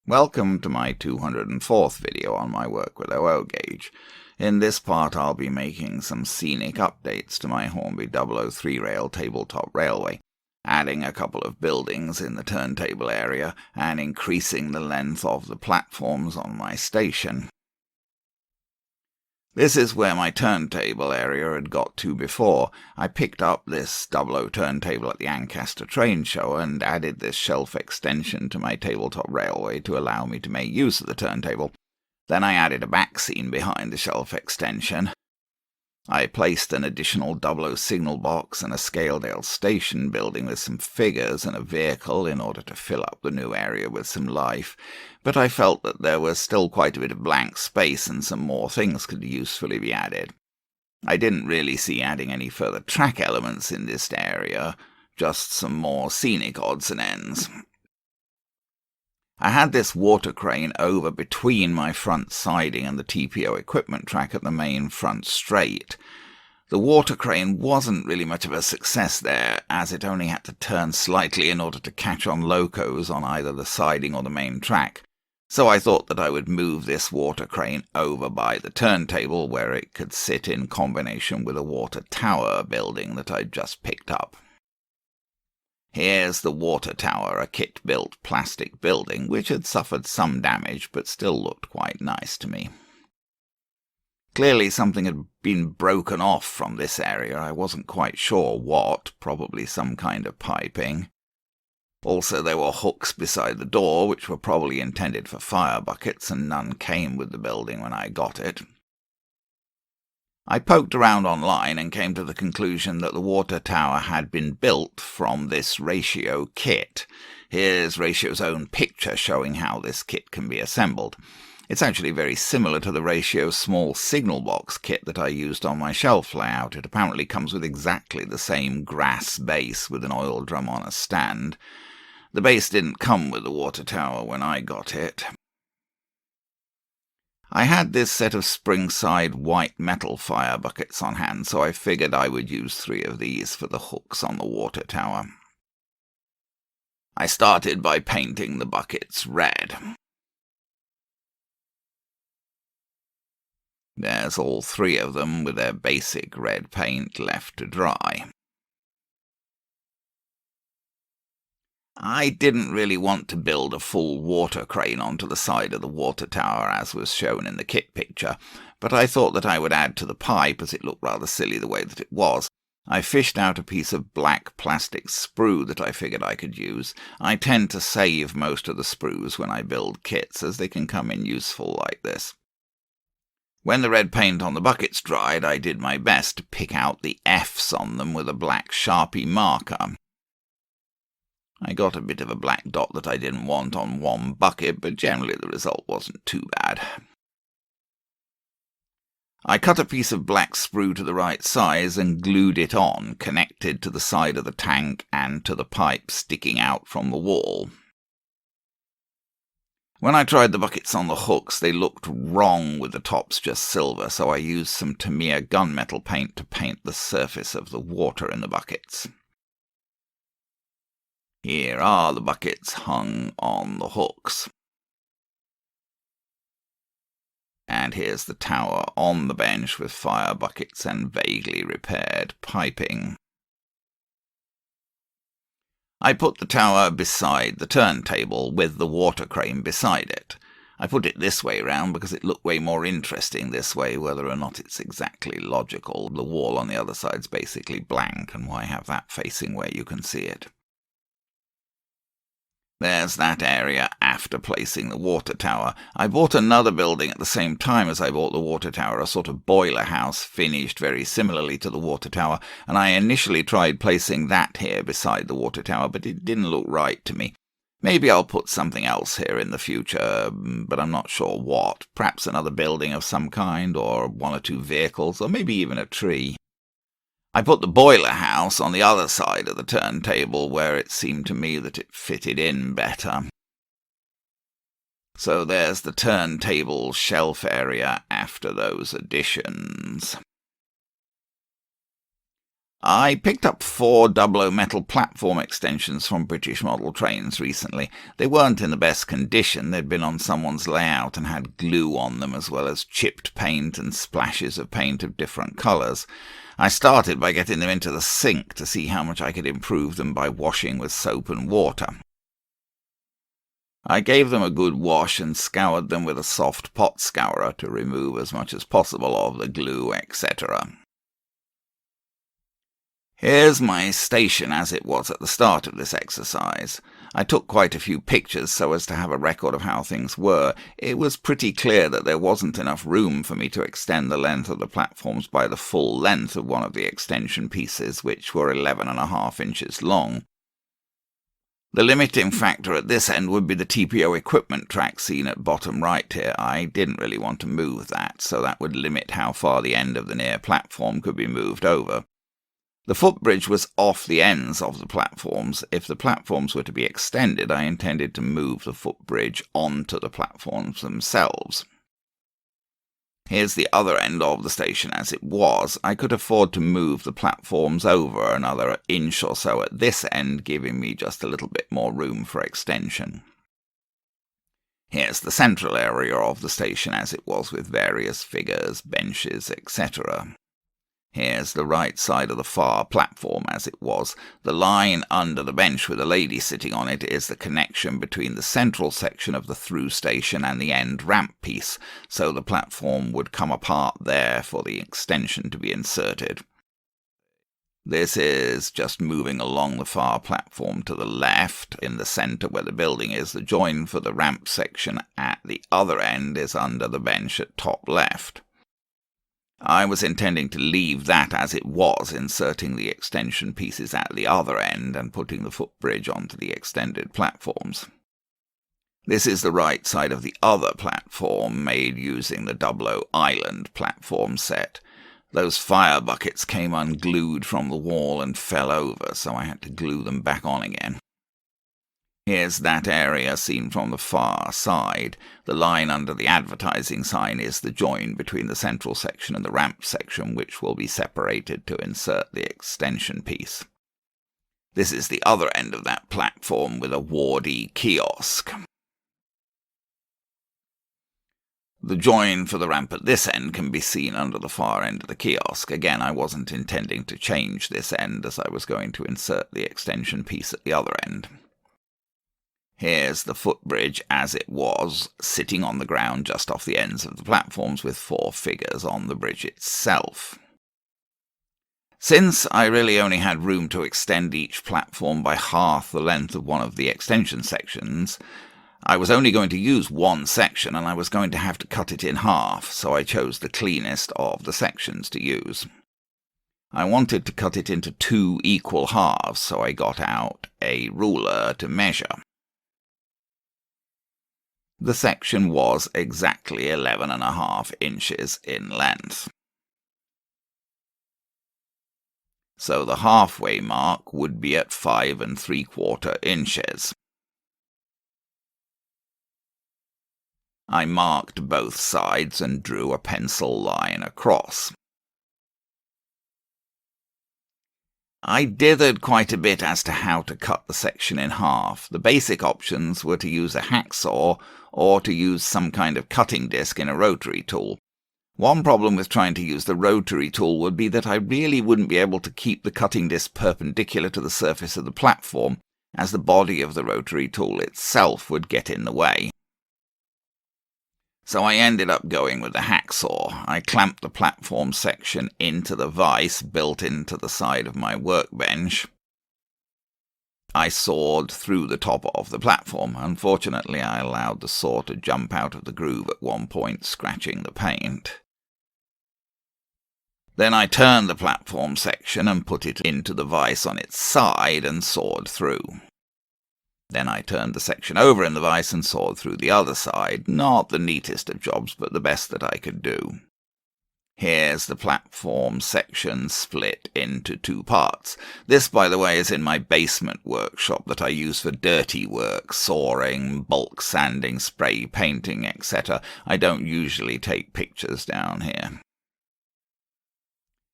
Welcome to my 204th video on my work with OO gauge. In this part I'll be making some scenic updates to my Hornby Dublo 3-rail tabletop railway, adding a couple of buildings in the turntable area and increasing the length of the platforms on my station. This is where my turntable area had got to before. I picked up this Dublo turntable at the Ancaster train show and added this shelf extension to my tabletop railway to allow me to make use of the turntable. Then I added a back scene behind the shelf extension. I placed an additional Dublo signal box and a Scaledale station building with some figures and a vehicle in order to fill up the new area with some life, but I felt that there was still quite a bit of blank space and some more things could usefully be added. I didn't really see adding any further track elements in this area, just some more scenic odds and ends. I had this water crane over between my front siding and the TPO equipment track at the main front straight. The water crane wasn't really much of a success there, as it only had to turn slightly in order to catch on locos on either the siding or the main track, so I thought that I would move this water crane over by the turntable where it could sit in combination with a water tower building that I'd just picked up. Here's the water tower, a kit-built plastic building which had suffered some damage but still looked quite nice to me. Clearly something had been broken off from this area. I wasn't quite sure what, probably some kind of piping. Also there were hooks beside the door which were probably intended for fire buckets, and none came with the building when I got it. I poked around online and came to the conclusion that the water tower had been built from this Ratio kit. Here's Ratio's own picture showing how this kit can be assembled. It's actually very similar to the Ratio small signal box kit that I used on my shelf layout. It apparently comes with exactly the same grass base with an oil drum on a stand. The base didn't come with the water tower when I got it. I had this set of spring-side white metal fire buckets on hand, so I figured I would use 3 of these for the hooks on the water tower. I started by painting the buckets red. There's all 3 of them with their basic red paint left to dry. I didn't really want to build a full water crane onto the side of the water tower as was shown in the kit picture, but I thought that I would add to the pipe as it looked rather silly the way that it was. I fished out a piece of black plastic sprue that I figured I could use. I tend to save most of the sprues when I build kits, as they can come in useful like this. When the red paint on the buckets dried, I did my best to pick out the F's on them with a black Sharpie marker. I got a bit of a black dot that I didn't want on one bucket, but generally the result wasn't too bad. I cut a piece of black sprue to the right size and glued it on, connected to the side of the tank and to the pipe sticking out from the wall. When I tried the buckets on the hooks, they looked wrong with the tops just silver, so I used some Tamiya gunmetal paint to paint the surface of the water in the buckets. Here are the buckets hung on the hooks. And here's the tower on the bench with fire buckets and vaguely repaired piping. I put the tower beside the turntable with the water crane beside it. I put it this way round because it looked way more interesting this way, whether or not it's exactly logical. The wall on the other side's basically blank, and why have that facing where you can see it? There's that area after placing the water tower. I bought another building at the same time as I bought the water tower, a sort of boiler house finished very similarly to the water tower, and I initially tried placing that here beside the water tower, but it didn't look right to me. Maybe I'll put something else here in the future, but I'm not sure what. Perhaps another building of some kind, or 1 or 2 vehicles, or maybe even a tree. I put the boiler house on the other side of the turntable where it seemed to me that it fitted in better. So there's the turntable shelf area after those additions. I picked up 4 Dublo metal platform extensions from British model trains recently. They weren't in the best condition. They'd been on someone's layout and had glue on them, as well as chipped paint and splashes of paint of different colours. I started by getting them into the sink to see how much I could improve them by washing with soap and water. I gave them a good wash and scoured them with a soft pot scourer to remove as much as possible of the glue, etc. Here's my station as it was at the start of this exercise. I took quite a few pictures so as to have a record of how things were. It was pretty clear that there wasn't enough room for me to extend the length of the platforms by the full length of one of the extension pieces, which were 11.5 inches long. The limiting factor at this end would be the TPO equipment track seen at bottom right here. I didn't really want to move that, so that would limit how far the end of the near platform could be moved over. The footbridge was off the ends of the platforms. If the platforms were to be extended, I intended to move the footbridge onto the platforms themselves. Here's the other end of the station as it was. I could afford to move the platforms over another inch or so at this end, giving me just a little bit more room for extension. Here's the central area of the station as it was, with various figures, benches, etc. Here's the right side of the far platform as it was. The line under the bench with a lady sitting on it is the connection between the central section of the through station and the end ramp piece, so the platform would come apart there for the extension to be inserted. This is just moving along the far platform to the left. In the centre where the building is, the join for the ramp section at the other end is under the bench at top left. I was intending to leave that as it was, inserting the extension pieces at the other end and putting the footbridge onto the extended platforms. This is the right side of the other platform, made using the Dublo Island platform set. Those fire buckets came unglued from the wall and fell over, so I had to glue them back on again. Here's that area seen from the far side. The line under the advertising sign is the join between the central section and the ramp section, which will be separated to insert the extension piece. This is the other end of that platform with a wardy kiosk. The join for the ramp at this end can be seen under the far end of the kiosk. Again, I wasn't intending to change this end, as I was going to insert the extension piece at the other end. Here's the footbridge as it was, sitting on the ground just off the ends of the platforms with 4 figures on the bridge itself. Since I really only had room to extend each platform by half the length of one of the extension sections, I was only going to use one section and I was going to have to cut it in half, so I chose the cleanest of the sections to use. I wanted to cut it into 2 equal halves, so I got out a ruler to measure. The section was exactly 11.5 inches in length. So the halfway mark would be at 5 3/4 inches. I marked both sides and drew a pencil line across. I dithered quite a bit as to how to cut the section in half. The basic options were to use a hacksaw or to use some kind of cutting disc in a rotary tool. One problem with trying to use the rotary tool would be that I really wouldn't be able to keep the cutting disc perpendicular to the surface of the platform, as the body of the rotary tool itself would get in the way. So I ended up going with the hacksaw. I clamped the platform section into the vise built into the side of my workbench. I sawed through the top of the platform. Unfortunately, I allowed the saw to jump out of the groove at one point, scratching the paint. Then I turned the platform section and put it into the vise on its side and sawed through. Then I turned the section over in the vise and sawed through the other side. Not the neatest of jobs, but the best that I could do. Here's the platform section split into 2 parts. This, by the way, is in my basement workshop that I use for dirty work, sawing, bulk sanding, spray painting, etc. I don't usually take pictures down here.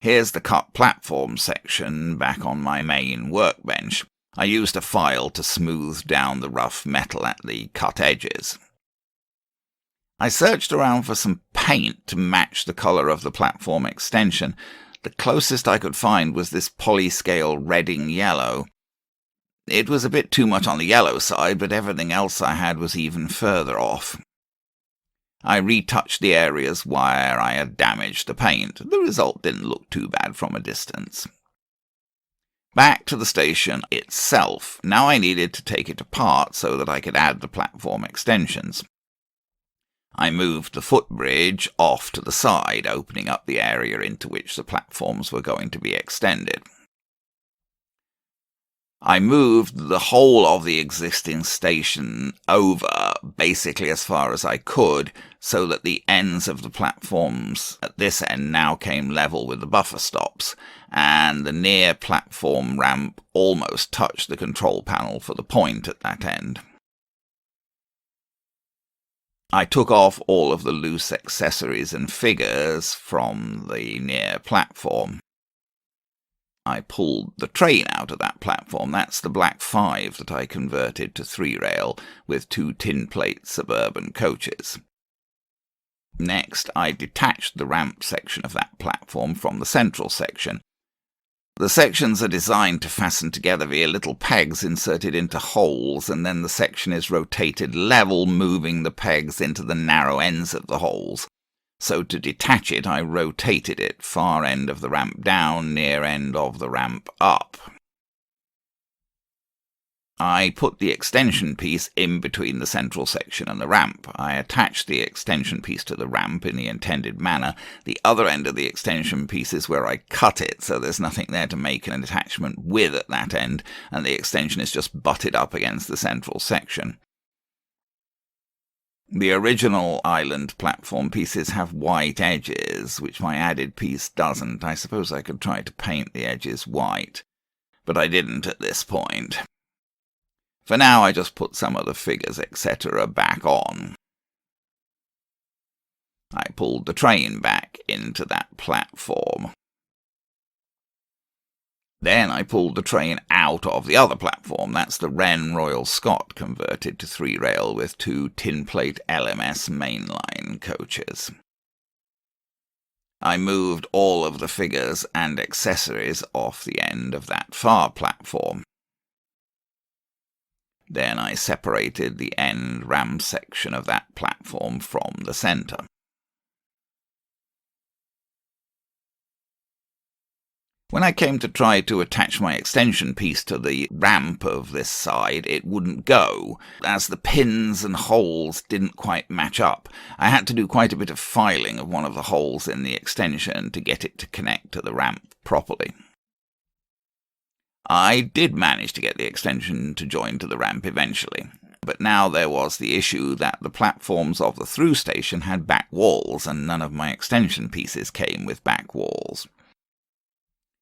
Here's the cut platform section back on my main workbench. I used a file to smooth down the rough metal at the cut edges. I searched around for some paint to match the colour of the platform extension. The closest I could find was this polyscale redding yellow. It was a bit too much on the yellow side, but everything else I had was even further off. I retouched the areas where I had damaged the paint. The result didn't look too bad from a distance. Back to the station itself. Now I needed to take it apart so that I could add the platform extensions. I moved the footbridge off to the side, opening up the area into which the platforms were going to be extended. I moved the whole of the existing station over, basically as far as I could, so that the ends of the platforms at this end now came level with the buffer stops, and the near platform ramp almost touched the control panel for the point at that end. I took off all of the loose accessories and figures from the near platform. I pulled the train out of that platform. That's the Black 5 that I converted to 3-rail with 2 tin-plate suburban coaches. Next, I detached the ramp section of that platform from the central section. The sections are designed to fasten together via little pegs inserted into holes, and then the section is rotated level, moving the pegs into the narrow ends of the holes. So to detach it, I rotated it, far end of the ramp down, near end of the ramp up. I put the extension piece in between the central section and the ramp. I attached the extension piece to the ramp in the intended manner. The other end of the extension piece is where I cut it, so there's nothing there to make an attachment with at that end, and the extension is just butted up against the central section. The original island platform pieces have white edges, which my added piece doesn't. I suppose I could try to paint the edges white, but I didn't at this point. For now, I just put some of the figures, etc. back on. I pulled the train back into that platform. Then I pulled the train out of the other platform. That's the Wren Royal Scot converted to 3-rail with 2 tin-plate LMS mainline coaches. I moved all of the figures and accessories off the end of that far platform. Then I separated the end ramp section of that platform from the centre. When I came to try to attach my extension piece to the ramp of this side, it wouldn't go, as the pins and holes didn't quite match up. I had to do quite a bit of filing of one of the holes in the extension to get it to connect to the ramp properly. I did manage to get the extension to join to the ramp eventually, but now there was the issue that the platforms of the through station had back walls, and none of my extension pieces came with back walls.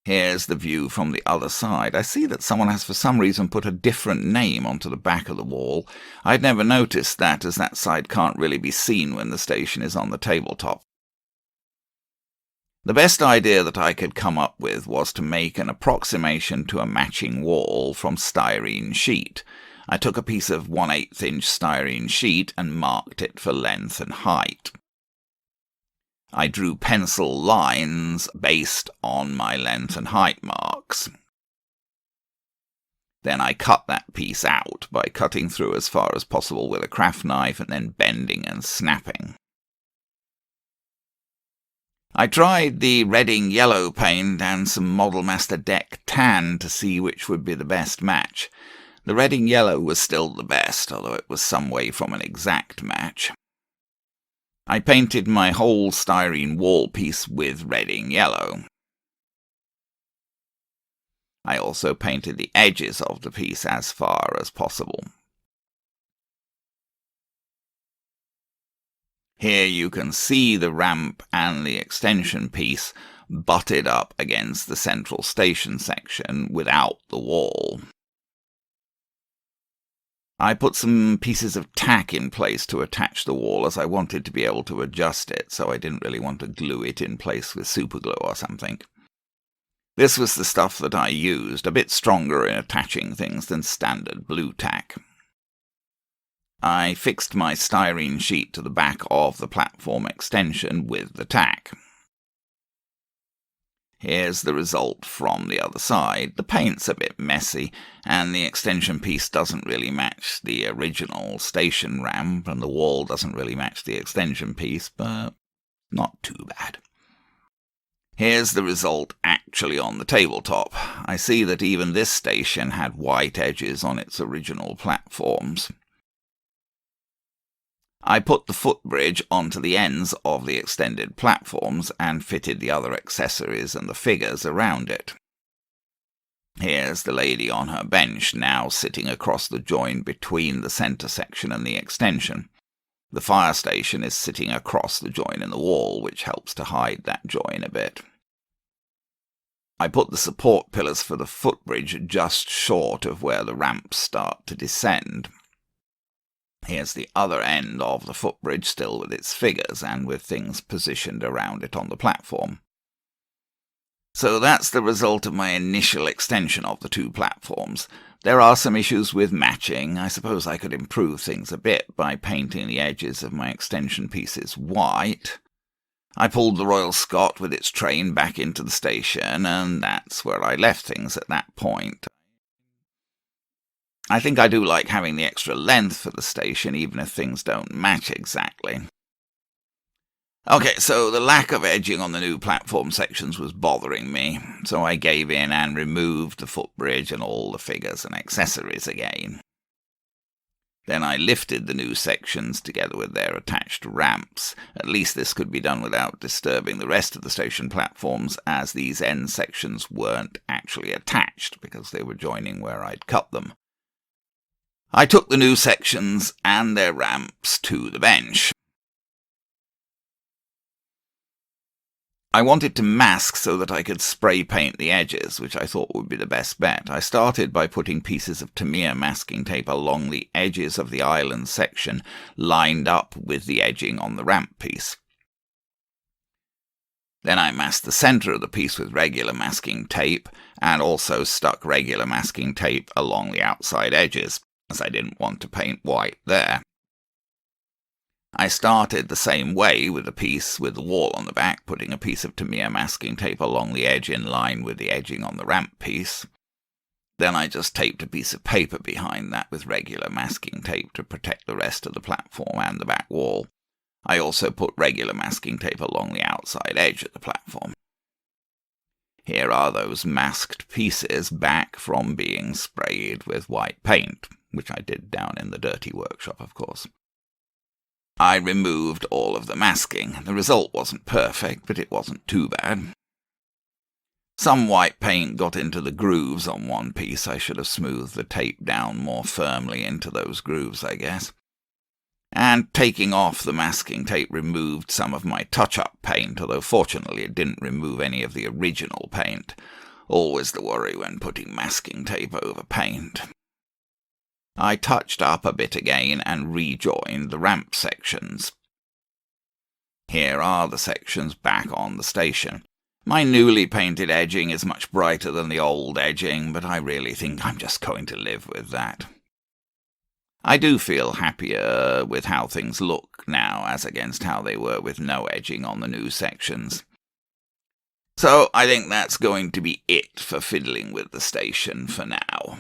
Here's the view from the other side. I see that someone has for some reason put a different name onto the back of the wall. I'd never noticed that, as that side can't really be seen when the station is on the tabletop. The best idea that I could come up with was to make an approximation to a matching wall from styrene sheet. I took a piece of 1/8 inch styrene sheet and marked it for length and height. I drew pencil lines based on my length and height marks. Then I cut that piece out by cutting through as far as possible with a craft knife and then bending and snapping. I tried the Reading yellow paint and some Model Master Deck tan to see which would be the best match. The Reading yellow was still the best, although it was some way from an exact match. I painted my whole styrene wall piece with Reading yellow. I also painted the edges of the piece as far as possible. Here you can see the ramp and the extension piece butted up against the central station section without the wall. I put some pieces of tack in place to attach the wall, as I wanted to be able to adjust it, so I didn't really want to glue it in place with superglue or something. This was the stuff that I used, a bit stronger in attaching things than standard blue tack. I fixed my styrene sheet to the back of the platform extension with the tack. Here's the result from the other side. The paint's a bit messy, and the extension piece doesn't really match the original station ramp, and the wall doesn't really match the extension piece, but not too bad. Here's the result actually on the tabletop. I see that even this station had white edges on its original platforms. I put the footbridge onto the ends of the extended platforms and fitted the other accessories and the figures around it. Here's the lady on her bench, now sitting across the join between the centre section and the extension. The fire station is sitting across the join in the wall, which helps to hide that join a bit. I put the support pillars for the footbridge just short of where the ramps start to descend. Here's the other end of the footbridge, still with its figures and with things positioned around it on the platform. So that's the result of my initial extension of the two platforms. There are some issues with matching. I suppose I could improve things a bit by painting the edges of my extension pieces white. I pulled the Royal Scot with its train back into the station, and that's where I left things at that point. I think I do like having the extra length for the station, even if things don't match exactly. Okay, so the lack of edging on the new platform sections was bothering me, so I gave in and removed the footbridge and all the figures and accessories again. Then I lifted the new sections together with their attached ramps. At least this could be done without disturbing the rest of the station platforms, as these end sections weren't actually attached because they were joining where I'd cut them. I took the new sections and their ramps to the bench. I wanted to mask so that I could spray paint the edges, which I thought would be the best bet. I started by putting pieces of Tamiya masking tape along the edges of the island section, lined up with the edging on the ramp piece. Then I masked the centre of the piece with regular masking tape, and also stuck regular masking tape along the outside edges, as I didn't want to paint white there. I started the same way with the piece with the wall on the back, putting a piece of Tamiya masking tape along the edge in line with the edging on the ramp piece. Then I just taped a piece of paper behind that with regular masking tape to protect the rest of the platform and the back wall. I also put regular masking tape along the outside edge of the platform. Here are those masked pieces back from being sprayed with white paint, which I did down in the dirty workshop, of course. I removed all of the masking. The result wasn't perfect, but it wasn't too bad. Some white paint got into the grooves on one piece. I should have smoothed the tape down more firmly into those grooves, I guess. And taking off the masking tape removed some of my touch-up paint, although fortunately it didn't remove any of the original paint. Always the worry when putting masking tape over paint. I touched up a bit again and rejoined the ramp sections. Here are the sections back on the station. My newly painted edging is much brighter than the old edging, but I really think I'm just going to live with that. I do feel happier with how things look now as against how they were with no edging on the new sections. So I think that's going to be it for fiddling with the station for now.